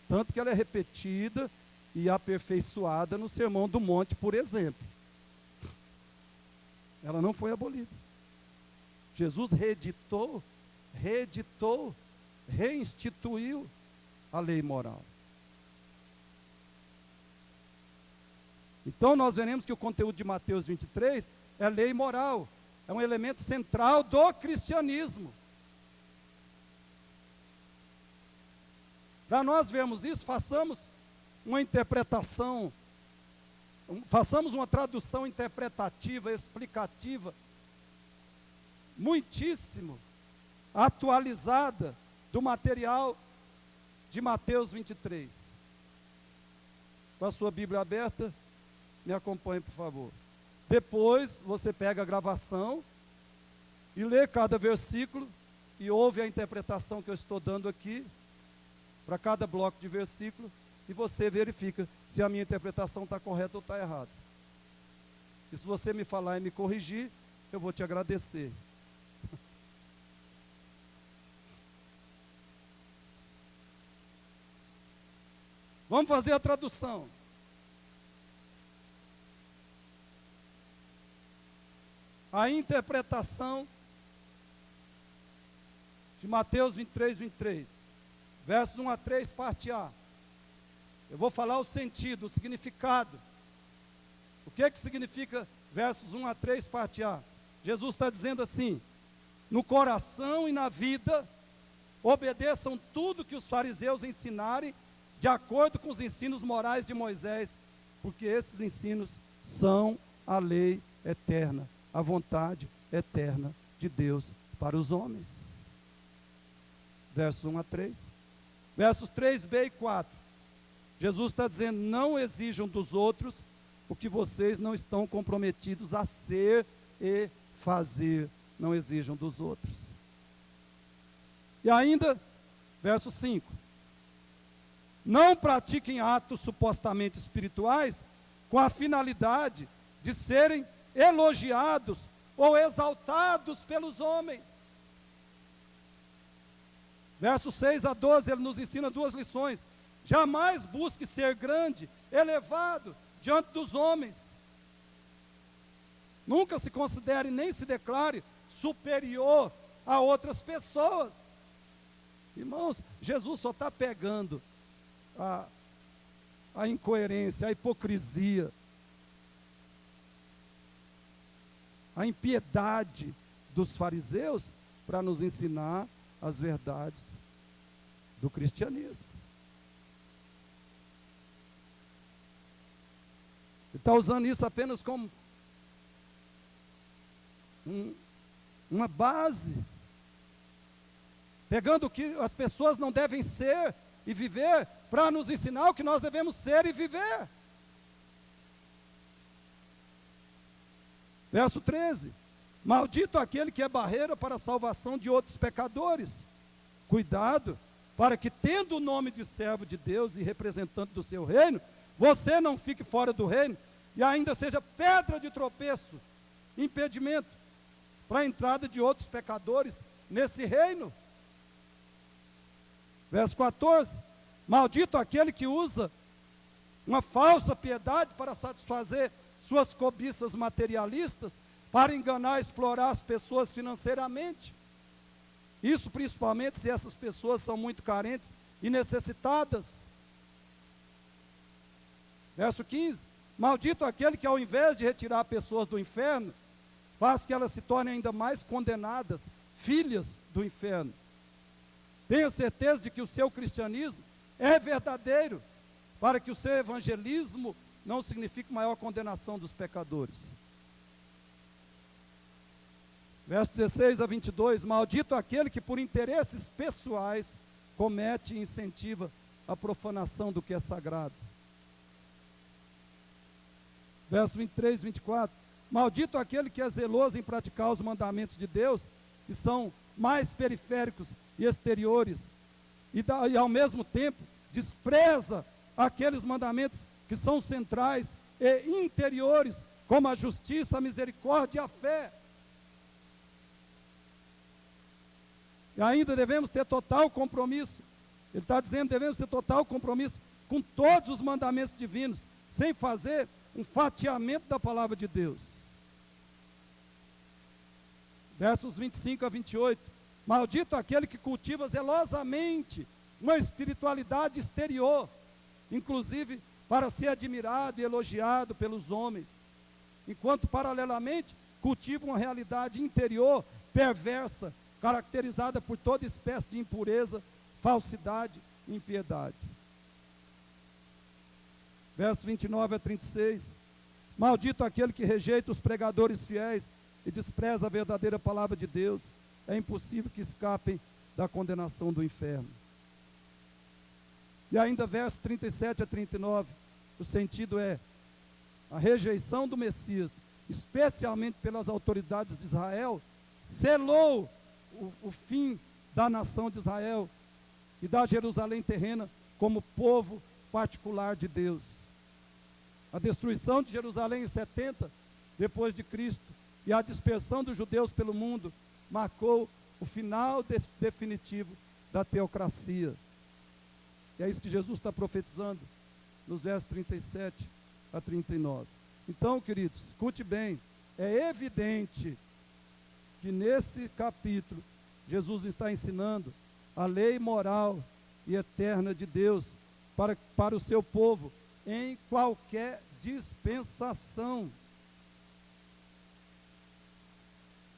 Tanto que ela é repetida e aperfeiçoada no Sermão do Monte, por exemplo. Ela não foi abolida. Jesus reeditou, reinstituiu a lei moral. Então nós veremos que o conteúdo de Mateus 23 é lei moral, é um elemento central do cristianismo. Para nós vermos isso, façamos uma interpretação, façamos uma tradução interpretativa, explicativa, muitíssimo atualizada do material de Mateus 23. Com a sua Bíblia aberta, me acompanhe, por favor. Depois, você pega a gravação e lê cada versículo e ouve a interpretação que eu estou dando aqui, para cada bloco de versículo, e você verifica se a minha interpretação está correta ou está errada. E se você me falar e me corrigir, eu vou te agradecer. Vamos fazer a tradução. A interpretação de Mateus 23, versos 1 a 3, parte A. Eu vou falar o sentido, o significado. O que significa versos 1 a 3, parte A? Jesus está dizendo assim: no coração e na vida, obedeçam tudo que os fariseus ensinarem, de acordo com os ensinos morais de Moisés, porque esses ensinos são a lei eterna, a vontade eterna de Deus para os homens. Versos 1 a 3. Versos 3b e 4. Jesus está dizendo: não exijam dos outros o que vocês não estão comprometidos a ser e fazer. Não exijam dos outros. E ainda, verso 5. Não pratiquem atos supostamente espirituais com a finalidade de serem elogiados ou exaltados pelos homens. Versos 6 a 12, ele nos ensina 2 lições. Jamais busque ser grande, elevado diante dos homens. Nunca se considere nem se declare superior a outras pessoas. Irmãos, Jesus só está pegando a incoerência, a hipocrisia, a impiedade dos fariseus para nos ensinar as verdades do cristianismo. Ele está usando isso apenas como uma base, pegando o que as pessoas não devem ser e viver, para nos ensinar o que nós devemos ser e viver. Verso 13. Maldito aquele que é barreira para a salvação de outros pecadores. Cuidado, para que, tendo o nome de servo de Deus e representante do seu reino, você não fique fora do reino e ainda seja pedra de tropeço, impedimento para a entrada de outros pecadores nesse reino. Verso 14. Maldito aquele que usa uma falsa piedade para satisfazer suas cobiças materialistas, para enganar, explorar as pessoas financeiramente. Isso principalmente se essas pessoas são muito carentes e necessitadas. Verso 15: maldito aquele que, ao invés de retirar pessoas do inferno, faz que elas se tornem ainda mais condenadas, filhas do inferno. Tenha certeza de que o seu cristianismo é verdadeiro, para que o seu evangelismo não signifique maior condenação dos pecadores. Versos 16 a 22, maldito aquele que por interesses pessoais comete e incentiva a profanação do que é sagrado. Versos 23 e 24, maldito aquele que é zeloso em praticar os mandamentos de Deus, que são mais periféricos e exteriores, e ao mesmo tempo despreza aqueles mandamentos que são centrais e interiores, como a justiça, a misericórdia e a fé. E ainda devemos ter total compromisso. Ele está dizendo, devemos ter total compromisso com todos os mandamentos divinos, sem fazer um fatiamento da palavra de Deus. Versos 25 a 28. Maldito aquele que cultiva zelosamente uma espiritualidade exterior, inclusive para ser admirado e elogiado pelos homens, enquanto paralelamente cultiva uma realidade interior perversa, caracterizada por toda espécie de impureza, falsidade e impiedade. Versos 29 a 36. Maldito aquele que rejeita os pregadores fiéis e despreza a verdadeira palavra de Deus. É impossível que escapem da condenação do inferno. E ainda versos 37 a 39, o sentido é a rejeição do Messias, especialmente pelas autoridades de Israel, selou o fim da nação de Israel e da Jerusalém terrena como povo particular de Deus. A destruição de Jerusalém em 70 depois de Cristo e a dispersão dos judeus pelo mundo marcou o final definitivo da teocracia. E é isso que Jesus está profetizando nos versos 37 a 39. Então, queridos, escute bem, é evidente que nesse capítulo Jesus está ensinando a lei moral e eterna de Deus para o seu povo em qualquer dispensação.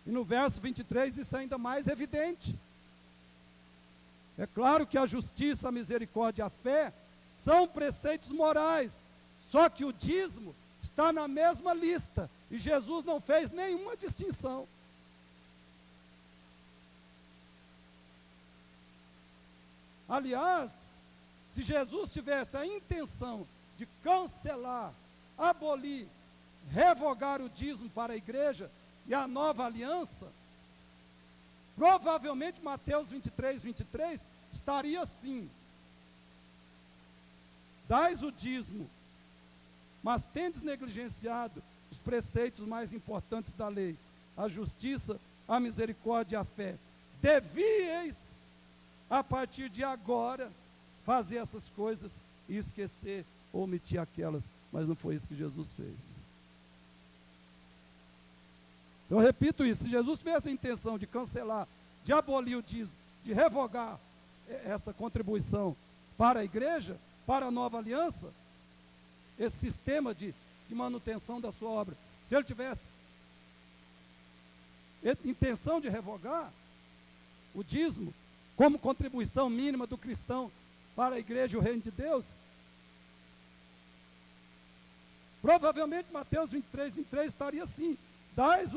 E no verso 23 isso é ainda mais evidente. É claro que a justiça, a misericórdia e a fé são preceitos morais, só que o dízimo está na mesma lista, e Jesus não fez nenhuma distinção. Aliás, se Jesus tivesse a intenção de cancelar, abolir, revogar o dízimo para a igreja e a nova aliança, provavelmente Mateus 23, 23 estaria assim: dais o dízimo, mas tendes negligenciado os preceitos mais importantes da lei, a justiça, a misericórdia e a fé. Devíeis, a partir de agora, fazer essas coisas e esquecer ou omitir aquelas. Mas não foi isso que Jesus fez. Eu repito isso: se Jesus tivesse a intenção de cancelar, de abolir o dízimo, de revogar essa contribuição para a igreja, para a nova aliança, esse sistema de manutenção da sua obra, se ele tivesse intenção de revogar o dízimo como contribuição mínima do cristão para a igreja e o reino de Deus, provavelmente Mateus 23, 23 estaria assim: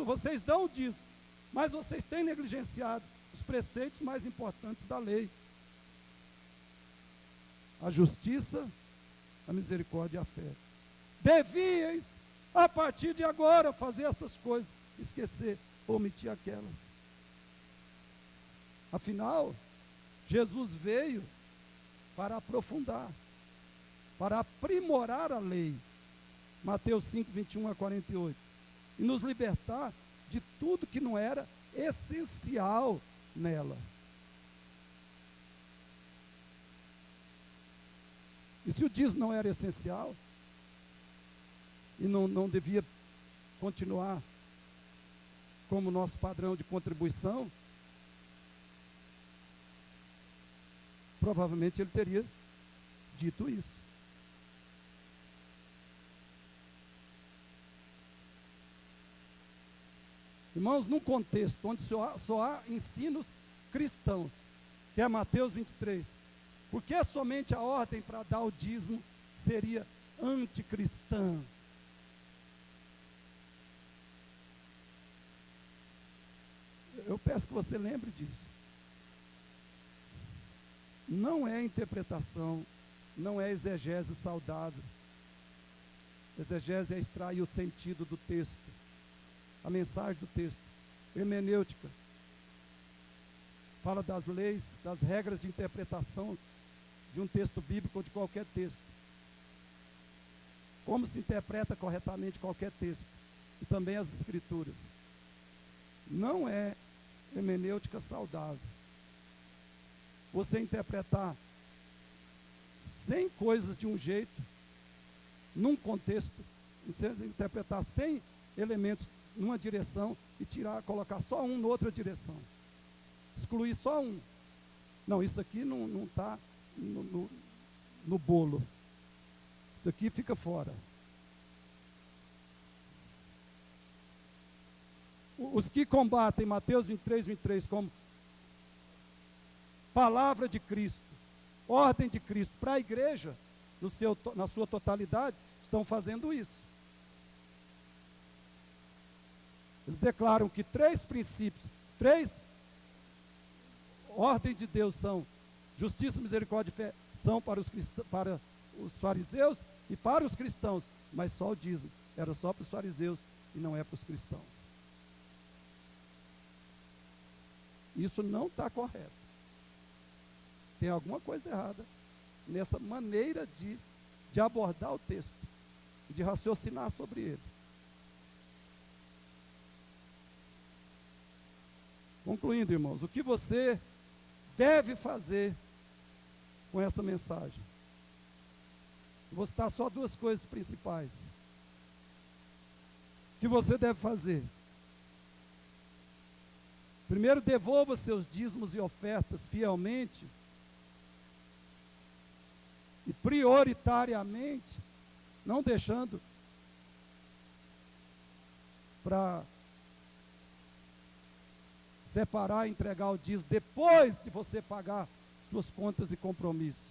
vocês dão o dízimo, mas vocês têm negligenciado os preceitos mais importantes da lei, a justiça, a misericórdia e a fé. Devíeis, a partir de agora, fazer essas coisas, esquecer, omitir aquelas. Afinal, Jesus veio para aprofundar, para aprimorar a lei, Mateus 5, 21 a 48, e nos libertar de tudo que não era essencial nela. E se o dízimo não era essencial, e não devia continuar como nosso padrão de contribuição, provavelmente ele teria dito isso. Irmãos, num contexto onde só há ensinos cristãos, que é Mateus 23, por que somente a ordem para dar o dízimo seria anticristã? Eu peço que você lembre disso. Não é interpretação, não é exegese saudável. Exegese é extrair o sentido do texto, a mensagem do texto. Hermenêutica fala das leis, das regras de interpretação de um texto bíblico ou de qualquer texto. Como se interpreta corretamente qualquer texto, e também as escrituras. Não é hermenêutica saudável você interpretar 100 coisas de um jeito, num contexto, você interpretar 100 elementos numa direção e colocar só um na outra direção. Excluir só um. Não, isso aqui não está no bolo. Isso aqui fica fora. Os que combatem Mateus 23 como palavra de Cristo, ordem de Cristo para a igreja, na sua totalidade, estão fazendo isso. Eles declaram que 3 princípios, 3 ordens de Deus são justiça, misericórdia e fé, são para os fariseus e para os cristãos, mas só o dízimo era só para os fariseus e não é para os cristãos. Isso não está correto. Tem alguma coisa errada nessa maneira de abordar o texto, de raciocinar sobre ele. Concluindo, irmãos, o que você deve fazer com essa mensagem? Vou citar só 2 coisas principais. O que você deve fazer? Primeiro, devolva seus dízimos e ofertas fielmente e prioritariamente, não deixando para separar e entregar o dízimo depois de você pagar suas contas e compromissos.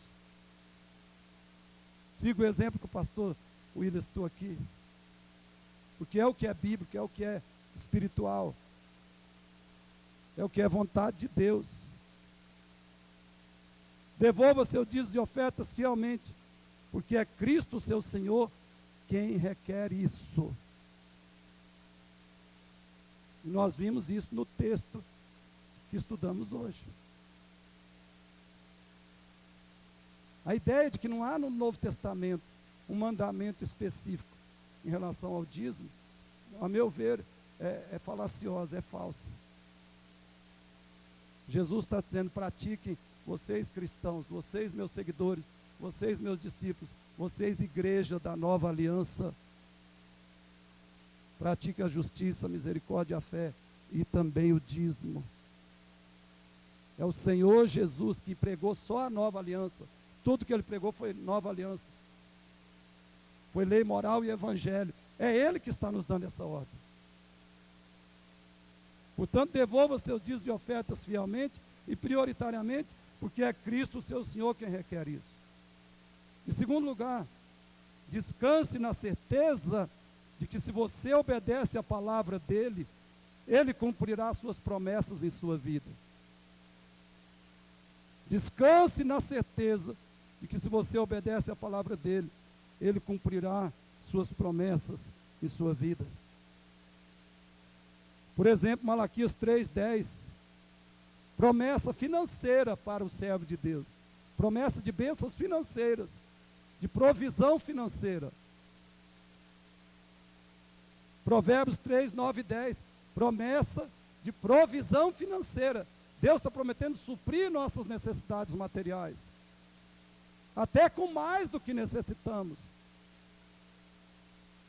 Siga o exemplo que o pastor Willis citou aqui, porque é o que é bíblico, é o que é espiritual, é o que é vontade de Deus. Devolva seu dízimo e ofertas fielmente, porque é Cristo, seu Senhor, quem requer isso. E nós vimos isso no texto que estudamos hoje. A ideia de que não há no Novo Testamento um mandamento específico em relação ao dízimo, a meu ver, é falaciosa, é falsa. Jesus está dizendo: pratiquem, vocês cristãos, vocês meus seguidores, vocês meus discípulos, vocês igreja da nova aliança, pratiquem a justiça, a misericórdia, a fé e também o dízimo. É o Senhor Jesus que pregou só a nova aliança. Tudo que ele pregou foi nova aliança. Foi lei moral e evangelho. É Ele que está nos dando essa ordem. Portanto, devolva seus dízimos e ofertas fielmente e prioritariamente, porque é Cristo, seu Senhor, quem requer isso. Em segundo lugar, descanse na certeza de que se você obedece à palavra dEle, Ele cumprirá suas promessas em sua vida. Descanse na certeza de que se você obedece à palavra dEle, Ele cumprirá suas promessas em sua vida. Por exemplo, Malaquias 3:10, promessa financeira para o servo de Deus, promessa de bênçãos financeiras, de provisão financeira. Provérbios 3, 9 e 10, promessa de provisão financeira. Deus está prometendo suprir nossas necessidades materiais, até com mais do que necessitamos.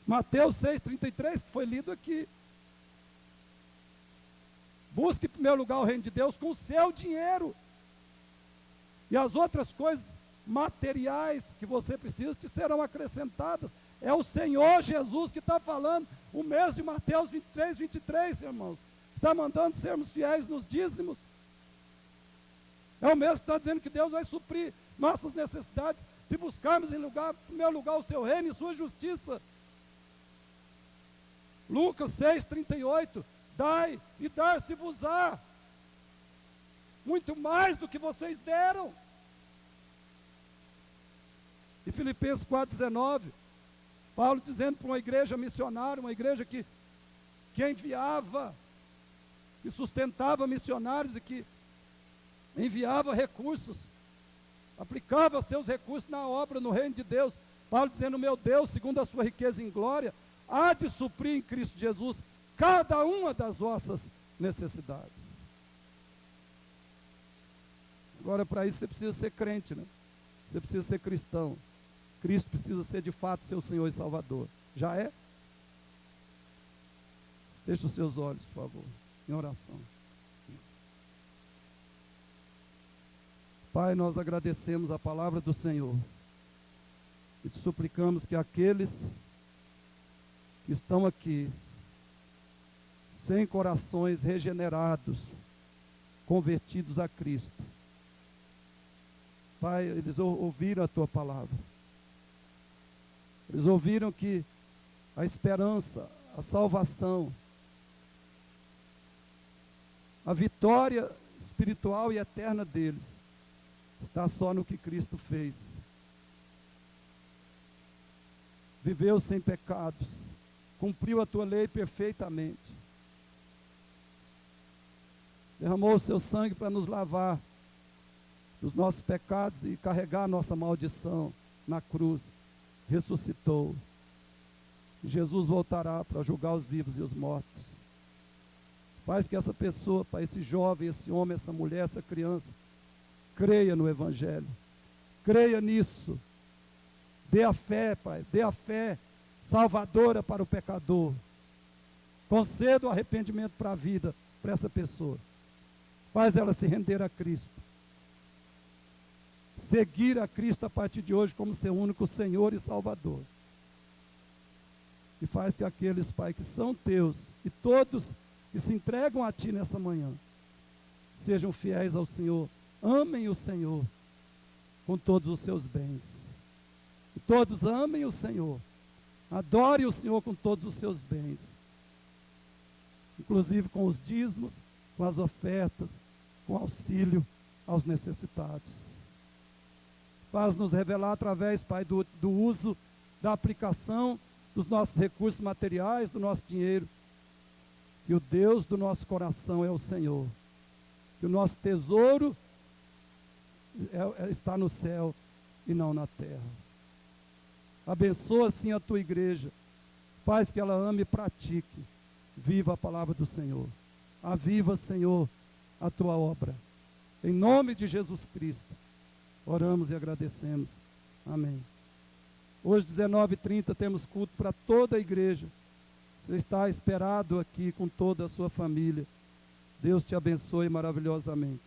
Mateus 6:33, que foi lido aqui. Busque em primeiro lugar o reino de Deus com o seu dinheiro. E as outras coisas materiais que você precisa te serão acrescentadas. É o Senhor Jesus que está falando. O mês de Mateus 23, 23, irmãos. Está mandando sermos fiéis nos dízimos. É o mesmo que está dizendo que Deus vai suprir nossas necessidades se buscarmos em primeiro lugar o seu reino e sua justiça. Lucas 6, 38. Dai e dar-se-vos-á. Muito mais do que vocês deram. E Filipenses 4,19, Paulo dizendo para uma igreja missionária, uma igreja que enviava, que sustentava missionários e que enviava recursos, aplicava seus recursos na obra, no reino de Deus. Paulo dizendo, meu Deus, segundo a sua riqueza em glória, há de suprir em Cristo Jesus cada uma das vossas necessidades. Agora, para isso você precisa ser crente, né? Você precisa ser cristão. Cristo precisa ser de fato seu Senhor e Salvador. Já é? Feche os seus olhos, por favor, em oração. Pai, nós agradecemos a palavra do Senhor e te suplicamos que aqueles que estão aqui, sem corações regenerados, convertidos a Cristo, Pai, eles ouviram a tua palavra. Eles ouviram que a esperança, a salvação, a vitória espiritual e eterna deles está só no que Cristo fez. Viveu sem pecados, cumpriu a tua lei perfeitamente, derramou o seu sangue para nos lavar dos nossos pecados e carregar a nossa maldição na cruz. Ressuscitou. Jesus voltará para julgar os vivos e os mortos. Faz que essa pessoa, Pai, esse jovem, esse homem, essa mulher, essa criança, creia no Evangelho. Creia nisso. Dê a fé, Pai, dê a fé salvadora para o pecador. Conceda o arrependimento para a vida, para essa pessoa. Faz ela se render a Cristo. Seguir a Cristo a partir de hoje como seu único Senhor e Salvador. E faz que aqueles, Pai, que são teus, e todos que se entregam a Ti nessa manhã, sejam fiéis ao Senhor, amem o Senhor com todos os seus bens. E todos amem o Senhor, adorem o Senhor com todos os seus bens, inclusive com os dízimos, com as ofertas, com auxílio aos necessitados. Faz-nos revelar através, Pai, do uso, da aplicação dos nossos recursos materiais, do nosso dinheiro, que o Deus do nosso coração é o Senhor, que o nosso tesouro está no céu e não na terra. Abençoa, sim, a tua igreja, faz que ela ame e pratique, viva a palavra do Senhor, aviva, Senhor, a tua obra, em nome de Jesus Cristo. Oramos e agradecemos. Amém. Hoje, 19h30, temos culto para toda a igreja. Você está esperado aqui com toda a sua família. Deus te abençoe maravilhosamente.